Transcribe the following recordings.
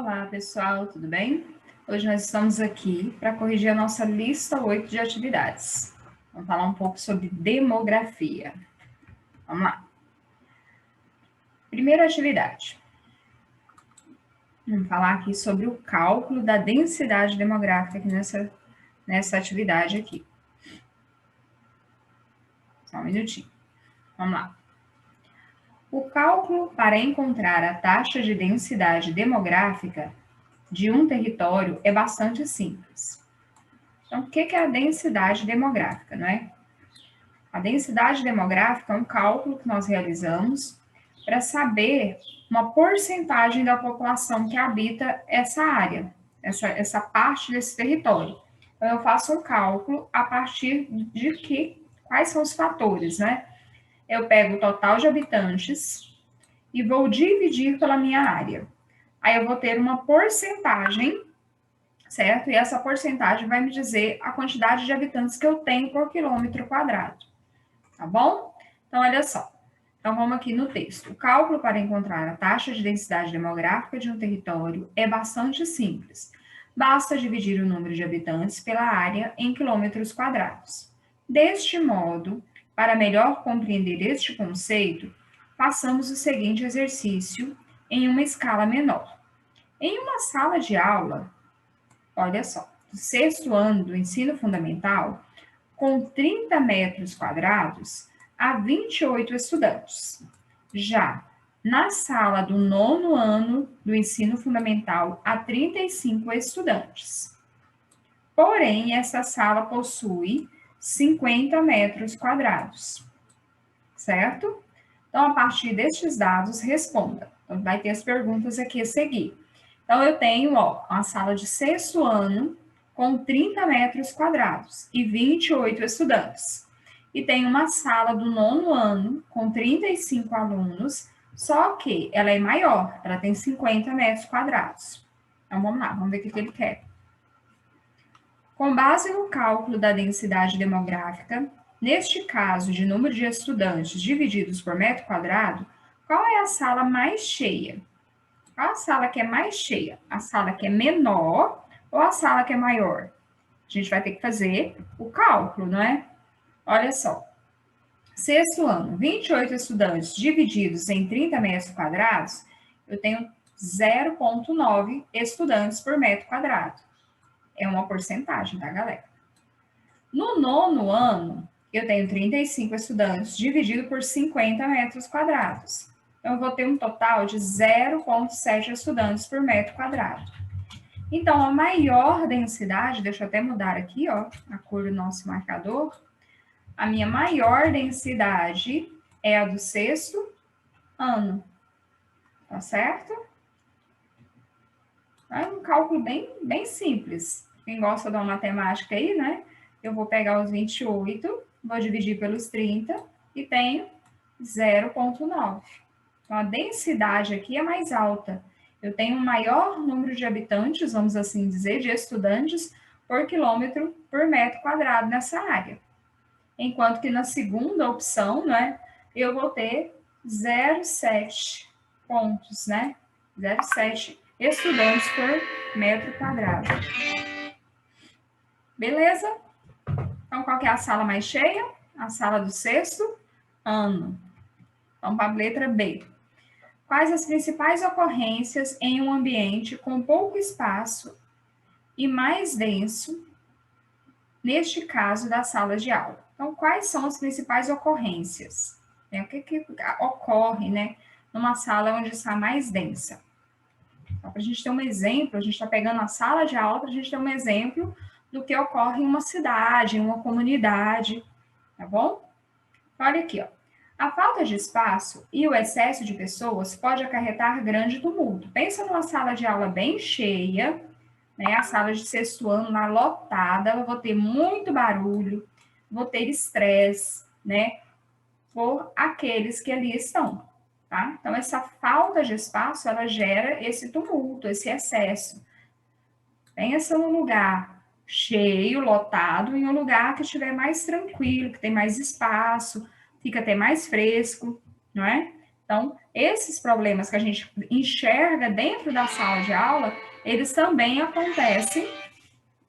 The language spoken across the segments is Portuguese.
Olá, pessoal, tudo bem? Hoje nós estamos aqui para corrigir a nossa lista 8 de atividades. Vamos falar um pouco sobre demografia. Vamos lá. Primeira atividade. Vamos falar aqui sobre o cálculo da densidade demográfica aqui nessa atividade aqui. Só um minutinho. Vamos lá. O cálculo para encontrar a taxa de densidade demográfica de um território é bastante simples. Então, o que é a densidade demográfica, não é? A densidade demográfica é um cálculo que nós realizamos para saber uma porcentagem da população que habita essa área, essa parte desse território. Então, eu faço um cálculo a partir de quais são os fatores, né? Eu pego o total de habitantes e vou dividir pela minha área. Aí eu vou ter uma porcentagem, certo? E essa porcentagem vai me dizer a quantidade de habitantes que eu tenho por quilômetro quadrado. Tá bom? Então, olha só. Então, vamos aqui no texto. O cálculo para encontrar a taxa de densidade demográfica de um território é bastante simples. Basta dividir o número de habitantes pela área em quilômetros quadrados. Deste modo, para melhor compreender este conceito, façamos o seguinte exercício em uma escala menor. Em uma sala de aula, olha só, do sexto ano do ensino fundamental, com 30 metros quadrados, há 28 estudantes. Já na sala do nono ano do ensino fundamental, há 35 estudantes. Porém, essa sala possui 50 metros quadrados, certo? Então, a partir destes dados, responda. Então, vai ter as perguntas aqui a seguir. Então, eu tenho, uma sala de sexto ano com 30 metros quadrados e 28 estudantes. E tem uma sala do nono ano com 35 alunos, só que ela é maior, ela tem 50 metros quadrados. Então, vamos lá, vamos ver o que ele quer. Com base no cálculo da densidade demográfica, neste caso de número de estudantes divididos por metro quadrado, qual é a sala mais cheia? Qual a sala que é mais cheia? A sala que é menor ou a sala que é maior? A gente vai ter que fazer o cálculo, não é? Olha só. Sexto ano, 28 estudantes divididos em 30 metros quadrados, eu tenho 0,9 estudantes por metro quadrado. É uma porcentagem, tá, galera? No nono ano, eu tenho 35 estudantes dividido por 50 metros quadrados. Então, eu vou ter um total de 0,7 estudantes por metro quadrado. Então, a maior densidade, deixa eu até mudar aqui, a cor do nosso marcador. A minha maior densidade é a do sexto ano. Tá certo? É um cálculo bem simples. Quem gosta da matemática aí, né? Eu vou pegar os 28, vou dividir pelos 30 e tenho 0,9. Então, a densidade aqui é mais alta. Eu tenho um maior número de habitantes, vamos assim dizer, de estudantes por quilômetro por metro quadrado nessa área. Enquanto que na segunda opção, né, eu vou ter 0,7 pontos, né? 0,7 estudantes por metro quadrado. Beleza? Então, qual que é a sala mais cheia? A sala do sexto ano. Então, para a letra B. Quais as principais ocorrências em um ambiente com pouco espaço e mais denso, neste caso da sala de aula? Então, quais são as principais ocorrências? O que ocorre, né, numa sala onde está mais densa? Então, para a gente ter um exemplo, a gente está pegando a sala de aula para a gente ter um exemplo do que ocorre em uma cidade, em uma comunidade, tá bom? Olha aqui, A falta de espaço e o excesso de pessoas pode acarretar grande tumulto. Pensa numa sala de aula bem cheia, né? A sala de sexto ano lá lotada, eu vou ter muito barulho, vou ter estresse, né? Por aqueles que ali estão, tá? Então, essa falta de espaço, ela gera esse tumulto, esse excesso. Pensa num lugar cheio, lotado, em um lugar que estiver mais tranquilo, que tem mais espaço, fica até mais fresco, não é? Então, esses problemas que a gente enxerga dentro da sala de aula, eles também acontecem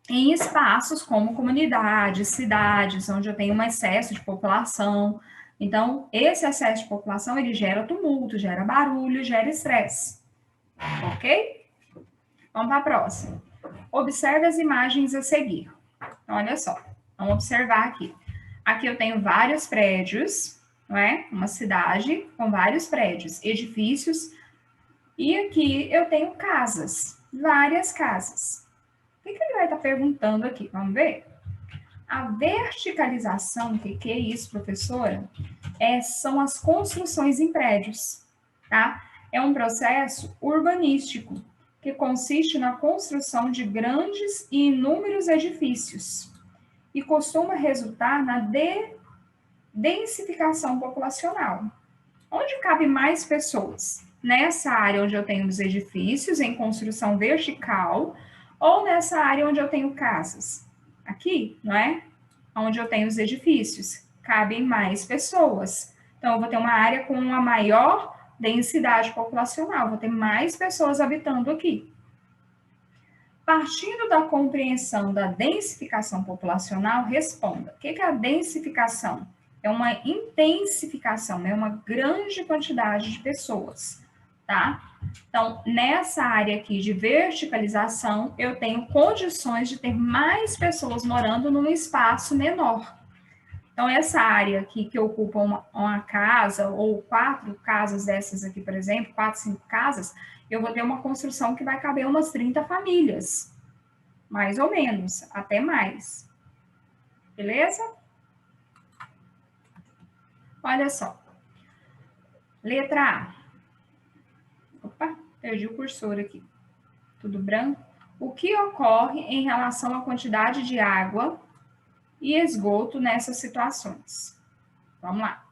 em espaços como comunidades, cidades, onde eu tenho um excesso de população. Então, esse excesso de população, ele gera tumulto, gera barulho, gera estresse. Ok? Vamos para a próxima. Observe as imagens a seguir. Então, olha só, vamos observar aqui. Aqui eu tenho vários prédios, não é? Uma cidade com vários prédios, edifícios, e aqui eu tenho casas, várias casas. O que ele vai estar perguntando aqui? Vamos ver? A verticalização, o que é isso, professora? São as construções em prédios, tá? É um processo urbanístico que consiste na construção de grandes e inúmeros edifícios e costuma resultar na densificação populacional. Onde cabe mais pessoas? Nessa área onde eu tenho os edifícios em construção vertical ou nessa área onde eu tenho casas? Aqui, não é? Onde eu tenho os edifícios, cabem mais pessoas. Então, eu vou ter uma área com uma maior densidade populacional, vou ter mais pessoas habitando aqui. Partindo da compreensão da densificação populacional, responda: o que é a densificação? É uma intensificação, é uma grande quantidade de pessoas, tá? Então, nessa área aqui de verticalização, eu tenho condições de ter mais pessoas morando num espaço menor. Então, essa área aqui que ocupa uma casa, ou 4 casas dessas aqui, por exemplo, 4, 5 casas, eu vou ter uma construção que vai caber umas 30 famílias. Mais ou menos, até mais. Beleza? Olha só. Letra A. Opa, perdi o cursor aqui. Tudo branco? O que ocorre em relação à quantidade de água e esgoto nessas situações? Vamos lá.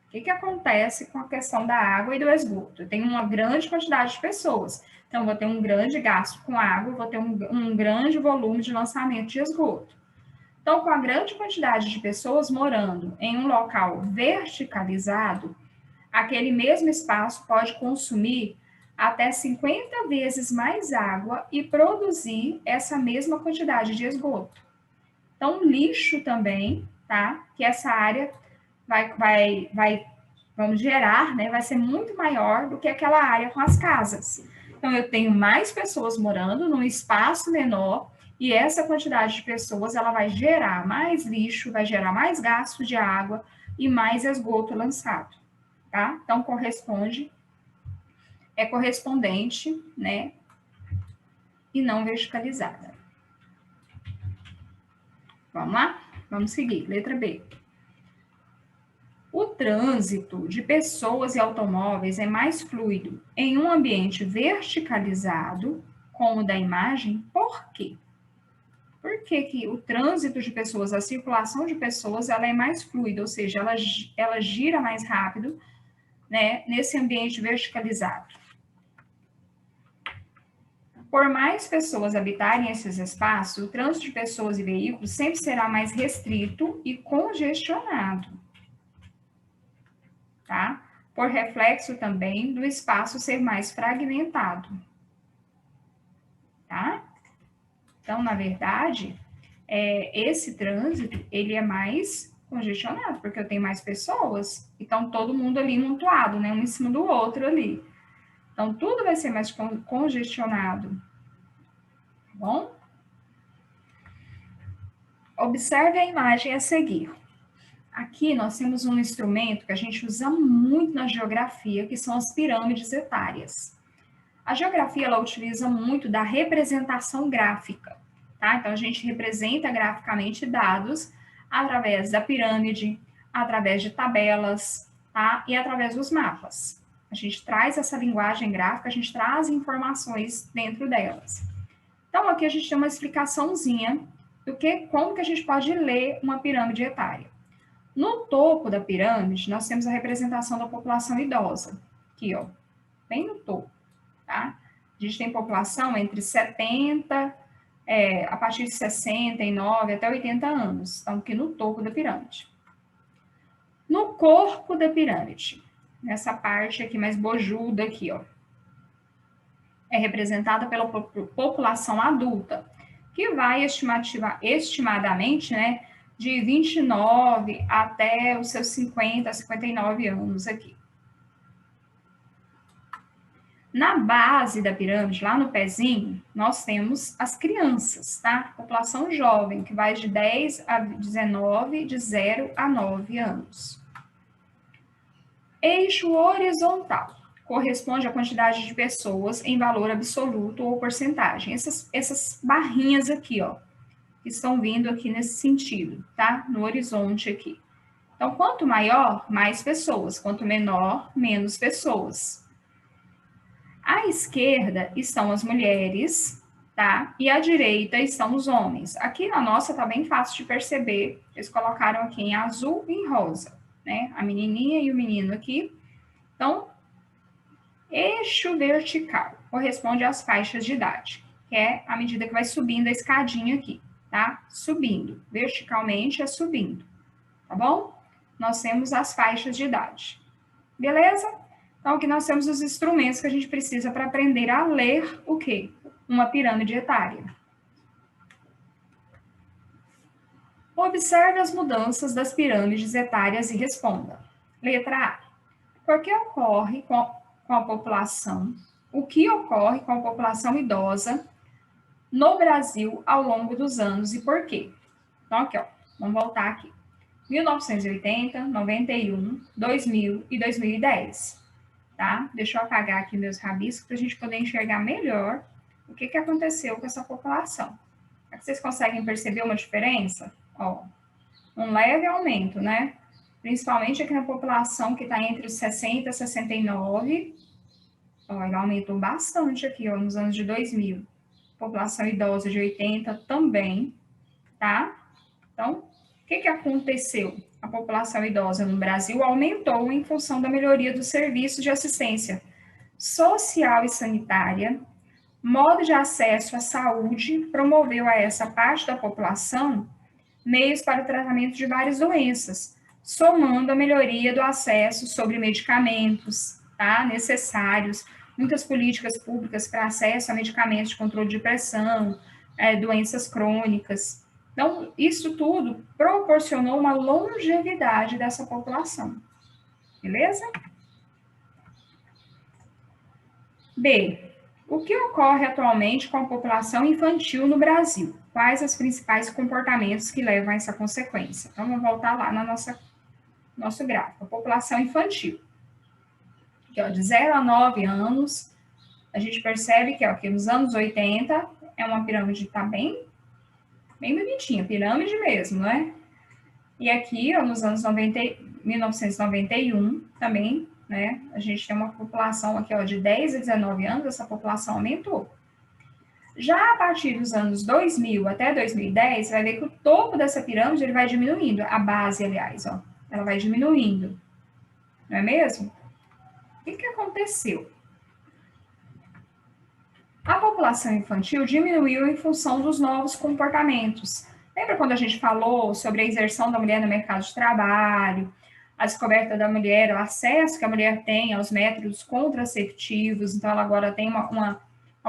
O que acontece com a questão da água e do esgoto? Eu tenho uma grande quantidade de pessoas, então eu vou ter um grande gasto com água, vou ter um grande volume de lançamento de esgoto. Então, com a grande quantidade de pessoas morando em um local verticalizado, aquele mesmo espaço pode consumir até 50 vezes mais água e produzir essa mesma quantidade de esgoto. Então, lixo também, tá? Que essa área vamos gerar, né? Vai ser muito maior do que aquela área com as casas. Então, eu tenho mais pessoas morando num espaço menor e essa quantidade de pessoas, ela vai gerar mais lixo, vai gerar mais gasto de água e mais esgoto lançado, tá? Então, é correspondente, né? E não verticalizada. Vamos lá? Vamos seguir. Letra B. O trânsito de pessoas e automóveis é mais fluido em um ambiente verticalizado, como o da imagem, por quê? Por que o trânsito de pessoas, a circulação de pessoas, ela é mais fluida, ou seja, ela gira mais rápido, né, nesse ambiente verticalizado? Por mais pessoas habitarem esses espaços, o trânsito de pessoas e veículos sempre será mais restrito e congestionado, tá? Por reflexo também do espaço ser mais fragmentado, tá? Então, na verdade, esse trânsito, ele é mais congestionado, porque eu tenho mais pessoas, então todo mundo ali amontoado, né, um em cima do outro ali. Então, tudo vai ser mais congestionado, tá bom? Observe a imagem a seguir. Aqui nós temos um instrumento que a gente usa muito na geografia, que são as pirâmides etárias. A geografia, ela utiliza muito da representação gráfica, tá? Então, a gente representa graficamente dados através da pirâmide, através de tabelas, tá? E através dos mapas. A gente traz essa linguagem gráfica, a gente traz informações dentro delas. Então, aqui a gente tem uma explicaçãozinha do como que a gente pode ler uma pirâmide etária. No topo da pirâmide, nós temos a representação da população idosa, aqui, ó, bem no topo, tá? A gente tem população entre 70, a partir de 69 até 80 anos, estão aqui no topo da pirâmide. No corpo da pirâmide, nessa parte aqui mais bojuda aqui, ó. É representada pela população adulta, que vai estimadamente, né, de 29 até os seus 50, 59 anos aqui. Na base da pirâmide, lá no pezinho, nós temos as crianças, tá? População jovem, que vai de 10 a 19, de 0 a 9 anos. Eixo horizontal corresponde à quantidade de pessoas em valor absoluto ou porcentagem. Essas barrinhas aqui, ó, que estão vindo aqui nesse sentido, tá? No horizonte aqui. Então, quanto maior, mais pessoas. Quanto menor, menos pessoas. À esquerda estão as mulheres, tá? E à direita estão os homens. Aqui na nossa tá bem fácil de perceber. Eles colocaram aqui em azul e em rosa, né? A menininha e o menino aqui. Então, eixo vertical corresponde às faixas de idade, que é a medida que vai subindo a escadinha aqui, tá? Subindo. Verticalmente é subindo, tá bom? Nós temos as faixas de idade. Beleza? Então, aqui nós temos os instrumentos que a gente precisa para aprender a ler o quê? Uma pirâmide etária. Observe as mudanças das pirâmides etárias e responda. Letra A. Por que ocorre com a população? O que ocorre com a população idosa no Brasil ao longo dos anos e por quê? Então, aqui, ó, vamos voltar aqui. 1980, 91, 2000 e 2010. Tá? Deixa eu apagar aqui meus rabiscos para a gente poder enxergar melhor o que aconteceu com essa população. Vocês conseguem perceber uma diferença? Ó, um leve aumento, né? Principalmente aqui na população que está entre os 60 e 69. Ó, ele aumentou bastante aqui, ó, nos anos de 2000. População idosa de 80 também, tá? Então, o que aconteceu? A população idosa no Brasil aumentou em função da melhoria dos serviços de assistência social e sanitária, modo de acesso à saúde, promoveu a essa parte da população meios para o tratamento de várias doenças, somando a melhoria do acesso sobre medicamentos, tá, necessários, muitas políticas públicas para acesso a medicamentos de controle de pressão, doenças crônicas. Então, isso tudo proporcionou uma longevidade dessa população. Beleza? B. O que ocorre atualmente com a população infantil no Brasil? Quais os principais comportamentos que levam a essa consequência? Então, vamos voltar lá na nosso gráfico. A população infantil. Aqui, ó, de 0 a 9 anos, a gente percebe que, ó, que nos anos 80 é uma pirâmide que está bem bonitinha, pirâmide mesmo, né? E aqui, ó, nos anos 1991, também, né, a gente tem uma população aqui, ó, de 10 a 19 anos, essa população aumentou. Já a partir dos anos 2000 até 2010, você vai ver que o topo dessa pirâmide ele vai diminuindo, a base, aliás, ó, ela vai diminuindo, não é mesmo? O que aconteceu? A população infantil diminuiu em função dos novos comportamentos. Lembra quando a gente falou sobre a inserção da mulher no mercado de trabalho, a descoberta da mulher, o acesso que a mulher tem aos métodos contraceptivos, então ela agora tem uma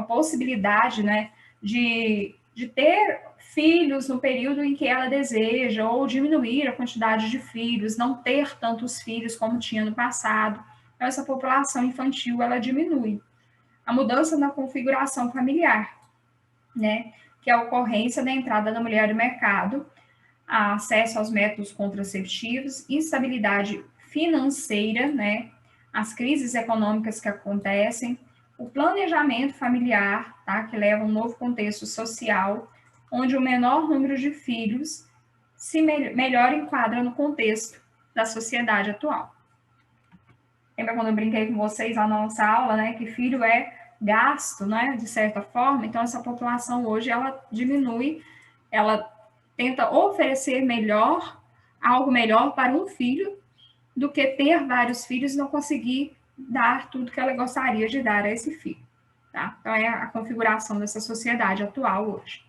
possibilidade, né, de ter filhos no período em que ela deseja, ou diminuir a quantidade de filhos, não ter tantos filhos como tinha no passado. Então, essa população infantil, ela diminui. A mudança na configuração familiar, né, que é a ocorrência da entrada da mulher no mercado, acesso aos métodos contraceptivos, instabilidade financeira, né, as crises econômicas que acontecem, o planejamento familiar, tá, que leva a um novo contexto social, onde o menor número de filhos se melhor enquadra no contexto da sociedade atual. Lembra quando eu brinquei com vocês lá na nossa aula, né, que filho é gasto, né, de certa forma? Então, essa população hoje, ela diminui, ela tenta oferecer algo melhor para um filho, do que ter vários filhos e não conseguir dar tudo que ela gostaria de dar a esse filho, tá? Então, é a configuração dessa sociedade atual hoje.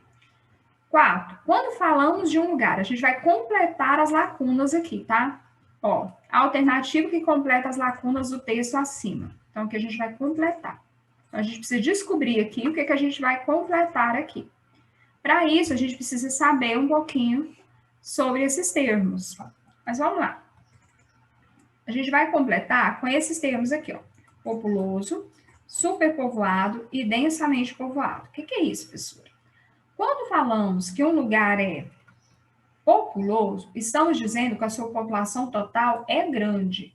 4. Quando falamos de um lugar, a gente vai completar as lacunas aqui, tá? Ó, a alternativa que completa as lacunas do texto acima. Então, aqui a gente vai completar. Então, a gente precisa descobrir aqui o que, que a gente vai completar aqui. Para isso, a gente precisa saber um pouquinho sobre esses termos. Mas vamos lá. A gente vai completar com esses termos aqui, ó. Populoso, superpovoado e densamente povoado. O que, que é isso, professora? Quando falamos que um lugar é populoso, estamos dizendo que a sua população total é grande.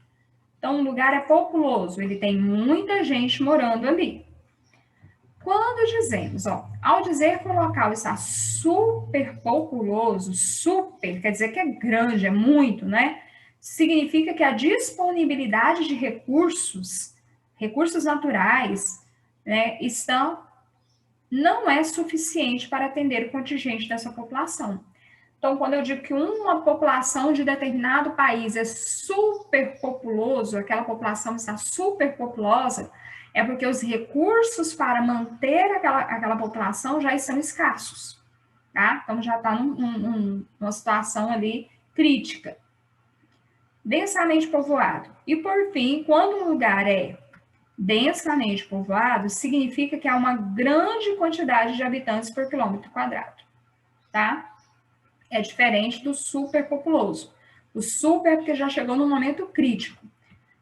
Então, um lugar é populoso, ele tem muita gente morando ali. Quando dizemos, ó, ao dizer que o local está superpopuloso, super quer dizer que é grande, é muito, né? Significa que a disponibilidade de recursos, recursos naturais, né, não é suficiente para atender o contingente dessa população. Então, quando eu digo que uma população de determinado país é superpopuloso, aquela população está superpopulosa, é porque os recursos para manter aquela população já estão escassos, tá? Então, já está numa situação ali crítica. Densamente povoado. E, por fim, quando um lugar é densamente povoado, significa que há uma grande quantidade de habitantes por quilômetro quadrado, tá? É diferente do superpopuloso. O super é porque já chegou no momento crítico.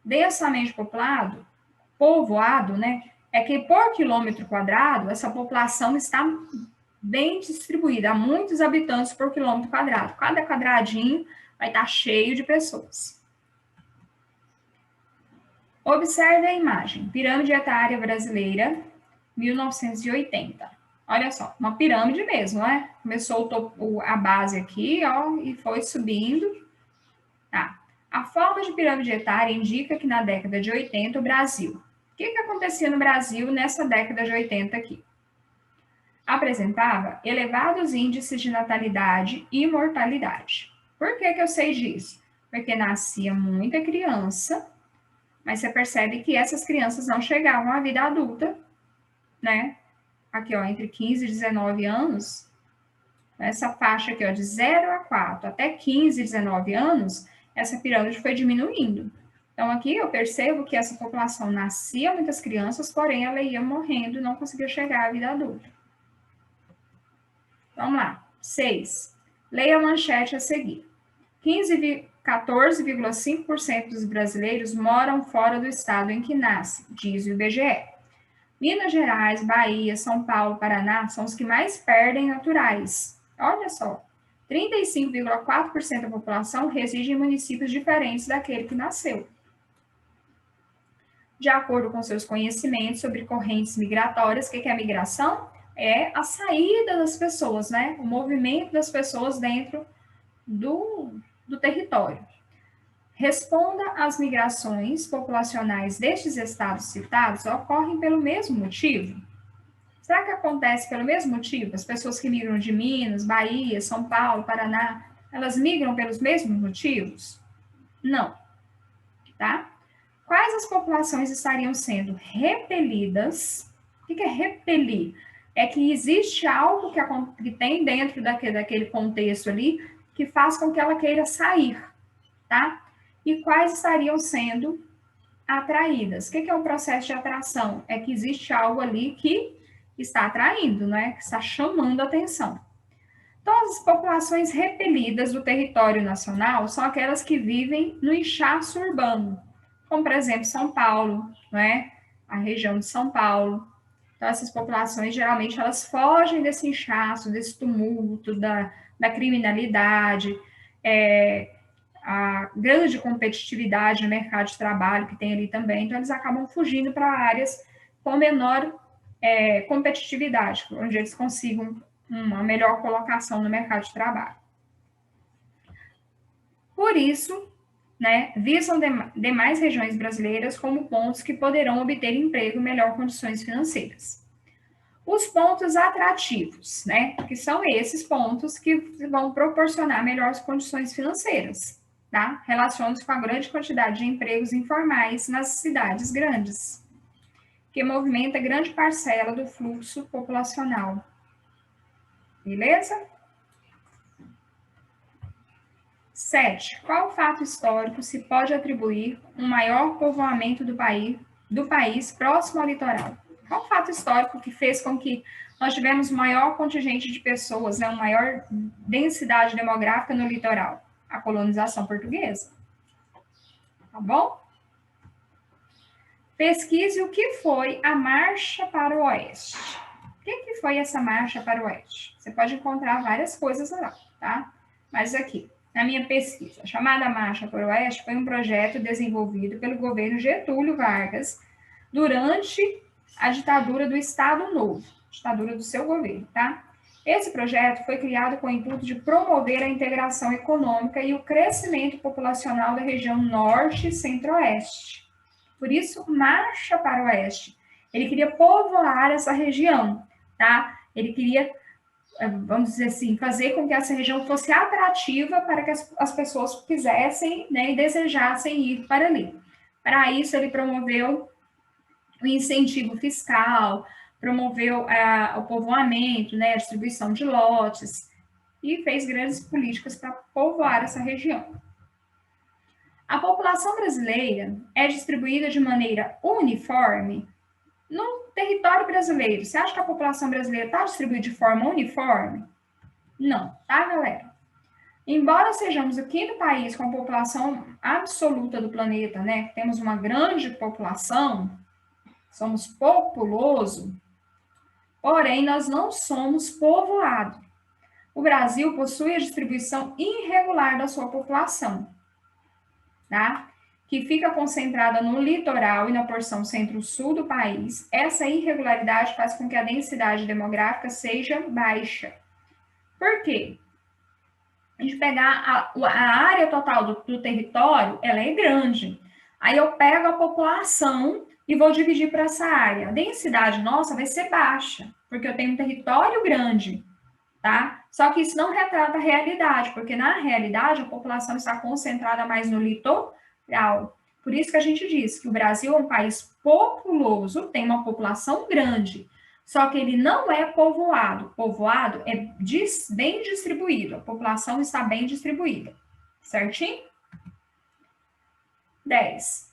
Densamente povoado, né? É que por quilômetro quadrado, essa população está bem distribuída, há muitos habitantes por quilômetro quadrado. Cada quadradinho vai estar cheio de pessoas. Observe a imagem. Pirâmide etária brasileira, 1980. Olha só, uma pirâmide mesmo, né? Começou a base aqui, ó, e foi subindo. Tá. A forma de pirâmide etária indica que na década de 80, o Brasil. O que acontecia no Brasil nessa década de 80 aqui? Apresentava elevados índices de natalidade e mortalidade. Por que eu sei disso? Porque nascia muita criança, mas você percebe que essas crianças não chegavam à vida adulta, né? Aqui, ó, entre 15 e 19 anos, essa faixa aqui, ó, de 0 a 4 até 15 e 19 anos, essa pirâmide foi diminuindo. Então, aqui eu percebo que essa população nascia muitas crianças, porém ela ia morrendo e não conseguia chegar à vida adulta. Vamos lá. 6. Leia a manchete a seguir. 14,5% dos brasileiros moram fora do estado em que nascem, diz o IBGE. Minas Gerais, Bahia, São Paulo, Paraná são os que mais perdem naturais. Olha só, 35,4% da população reside em municípios diferentes daquele que nasceu. De acordo com seus conhecimentos sobre correntes migratórias, o que é a migração? É a saída das pessoas, né? O movimento das pessoas dentro do território. Responda às migrações populacionais destes estados citados ocorrem pelo mesmo motivo? Será que acontece pelo mesmo motivo? As pessoas que migram de Minas, Bahia, São Paulo, Paraná, elas migram pelos mesmos motivos? Não, tá? Quais as populações estariam sendo repelidas? O que é repelir? É que existe algo que tem dentro daquele contexto ali que faz com que ela queira sair, tá? E quais estariam sendo atraídas? O que é o processo de atração? É que existe algo ali que está atraindo, né? Que está chamando a atenção. Então, as populações repelidas do território nacional são aquelas que vivem no inchaço urbano, como, por exemplo, São Paulo, né? A região de São Paulo. Então, essas populações, geralmente, elas fogem desse inchaço, desse tumulto, da criminalidade, a grande competitividade no mercado de trabalho que tem ali também, então eles acabam fugindo para áreas com menor competitividade, onde eles consigam uma melhor colocação no mercado de trabalho. Por isso, né, visam demais regiões brasileiras como pontos que poderão obter emprego e melhor condições financeiras. Os pontos atrativos, né, que são esses pontos que vão proporcionar melhores condições financeiras, tá? Relacionam-se com a grande quantidade de empregos informais nas cidades grandes, que movimenta grande parcela do fluxo populacional. Beleza? 7. Qual fato histórico se pode atribuir um maior povoamento do país próximo ao litoral? Qual fato histórico que fez com que nós tivemos maior contingente de pessoas, né, uma maior densidade demográfica no litoral? A colonização portuguesa. Tá bom? Pesquise o que foi a Marcha para o Oeste. O que foi essa Marcha para o Oeste? Você pode encontrar várias coisas lá, tá? Mas aqui, na minha pesquisa, a chamada Marcha para o Oeste foi um projeto desenvolvido pelo governo Getúlio Vargas durante a ditadura do Estado Novo, ditadura do seu governo, tá? Esse projeto foi criado com o intuito de promover a integração econômica e o crescimento populacional da região Norte e Centro-Oeste. Por isso, Marcha para o Oeste. Ele queria povoar essa região, tá? Ele queria, vamos dizer assim, fazer com que essa região fosse atrativa para que as pessoas quisessem, né, e desejassem ir para ali. Para isso, ele promoveu o incentivo fiscal, promoveu o povoamento, né, a distribuição de lotes, e fez grandes políticas para povoar essa região. A população brasileira é distribuída de maneira uniforme no território brasileiro. Você acha que a população brasileira está distribuída de forma uniforme? Não, tá, galera? Embora sejamos o quinto país com a população absoluta do planeta, né? Temos uma grande população, somos populoso, porém nós não somos povoado. O Brasil possui a distribuição irregular da sua população, tá? Que fica concentrada no litoral e na porção centro-sul do país. Essa irregularidade faz com que a densidade demográfica seja baixa. Por quê? A gente pegar a área total do território, ela é grande. Aí eu pego a população e vou dividir para essa área. A densidade nossa vai ser baixa, porque eu tenho um território grande, tá? Só que isso não retrata a realidade, porque na realidade a população está concentrada mais no litoral. Por isso que a gente diz que o Brasil é um país populoso, tem uma população grande, só que ele não é povoado. Povoado é bem distribuído, a população está bem distribuída. Certinho? 10.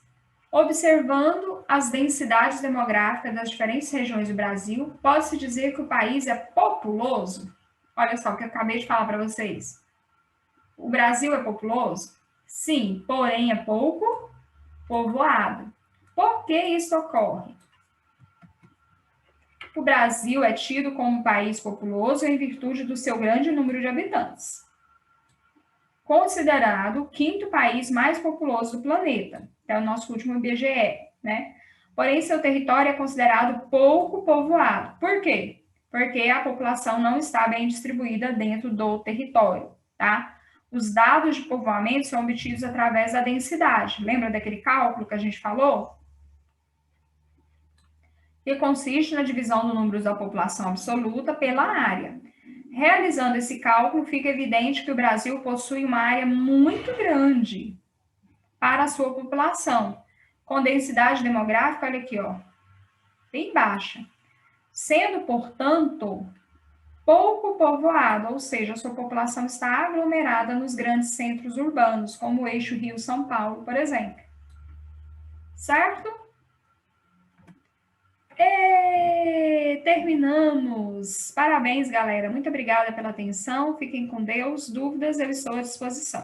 Observando as densidades demográficas das diferentes regiões do Brasil, pode-se dizer que o país é populoso? Olha só o que eu acabei de falar para vocês. O Brasil é populoso? Sim, porém é pouco povoado. Por que isso ocorre? O Brasil é tido como um país populoso em virtude do seu grande número de habitantes. Considerado o quinto país mais populoso do planeta, que é o nosso último IBGE, né? Porém, seu território é considerado pouco povoado. Por quê? Porque a população não está bem distribuída dentro do território, tá? Os dados de povoamento são obtidos através da densidade. Lembra daquele cálculo que a gente falou? Que consiste na divisão do número da população absoluta pela área. Realizando esse cálculo, fica evidente que o Brasil possui uma área muito grande para a sua população, com densidade demográfica, olha aqui, ó, bem baixa, sendo, portanto, pouco povoado, ou seja, a sua população está aglomerada nos grandes centros urbanos, como o eixo Rio-São Paulo, por exemplo. Certo? Terminamos. Parabéns, galera. Muito obrigada pela atenção. Fiquem com Deus. Dúvidas, eu estou à disposição.